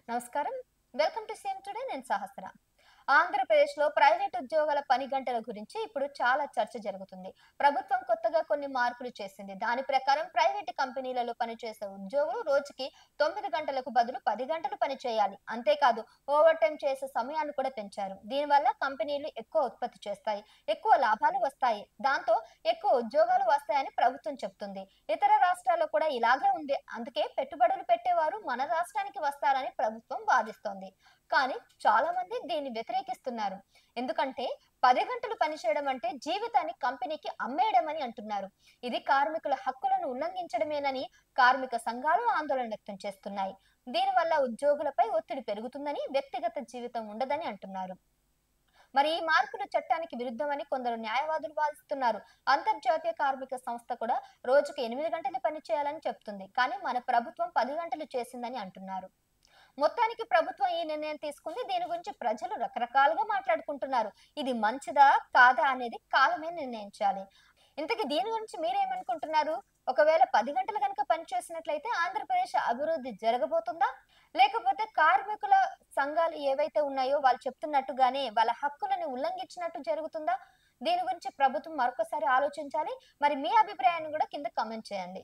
నమస్కారం. Welcome to same today. నేను సహస్ర. ఆంధ్రప్రదేశ్‌లో ప్రైవేట్ ఉద్యోగాల పని గంటల గురించి ఇప్పుడు చాలా చర్చ జరుగుతుంది. ప్రభుత్వం కొత్తగా కొన్ని మార్పులు చేసింది. దాని ప్రకారం ప్రైవేట్ కంపెనీలలో పనిచేసే ఉద్యోగులు రోజుకి 9 గంటలకు బదులు 10 గంటలు పని చేయాలి. అంతేకాదు ఓవర్ టైమ్ చేసే సమయాన్ని కూడా పెంచారు. దీనివల్ల కంపెనీలు ఎక్కువ ఉత్పత్తి చేస్తాయి. ఎక్కువ లాభాలు వస్తాయి. దాంతో ఎక్కువ ఉద్యోగాలు వస్తాయని ప్రభుత్వం చెప్తుంది. ఇతర రాష్ట్రాల్లో కూడా ఇలాగే ఉంది. అందుకే పెట్టుబడులు పెట్టేవారు మన రాష్ట్రానికి వస్తారని ప్రభుత్వం వాదిస్తోంది. కానీ చాలా మంది దీన్ని వ్యతిరేకిస్తున్నారు. ఎందుకంటే 10 గంటలు పనిచేయడం అంటే జీవితాన్ని కంపెనీకి అమ్మేయడం అని అంటున్నారు. ఇది కార్మికుల హక్కులను ఉల్లంఘించడమేనని కార్మిక సంఘాలు ఆందోళన వ్యక్తం చేస్తున్నాయి. దీనివల్ల ఉద్యోగులపై ఒత్తిడి పెరుగుతుందని, వ్యక్తిగత జీవితం ఉండదని అంటున్నారు. మరి ఈ మార్పులు చట్టానికి విరుద్ధమని కొందరు న్యాయవాదులు వాదిస్తున్నారు. అంతర్జాతీయ కార్మిక సంస్థ కూడా రోజుకు 8 గంటలు పని చేయాలని చెప్తుంది. కానీ మన ప్రభుత్వం 10 గంటలు చేసిందని అంటున్నారు. మొత్తానికి ప్రభుత్వం ఈ నిర్ణయం తీసుకుంది. దీని గురించి ప్రజలు రకరకాలుగా మాట్లాడుకుంటున్నారు. ఇది మంచిదా? కాదా? అనేది కాలమే నిర్ణయించాలి. ఇంతకీ దీని గురించి మీరేమనుకుంటున్నారు? ఒకవేళ 10 గంటలు గనుక పనిచేసినట్లయితే ఆంధ్రప్రదేశ్ అభివృద్ధి జరగబోతుందా? లేకపోతే కార్మికుల సంఘాలు ఏవైతే ఉన్నాయో వాళ్ళు చెప్తున్నట్టుగానే వాళ్ళ హక్కులను ఉల్లంఘించినట్టు జరుగుతుందా? దీని గురించి ప్రభుత్వం మరొకసారి ఆలోచించాలి. మరి మీ అభిప్రాయాన్ని కూడా కింద కామెంట్ చేయండి.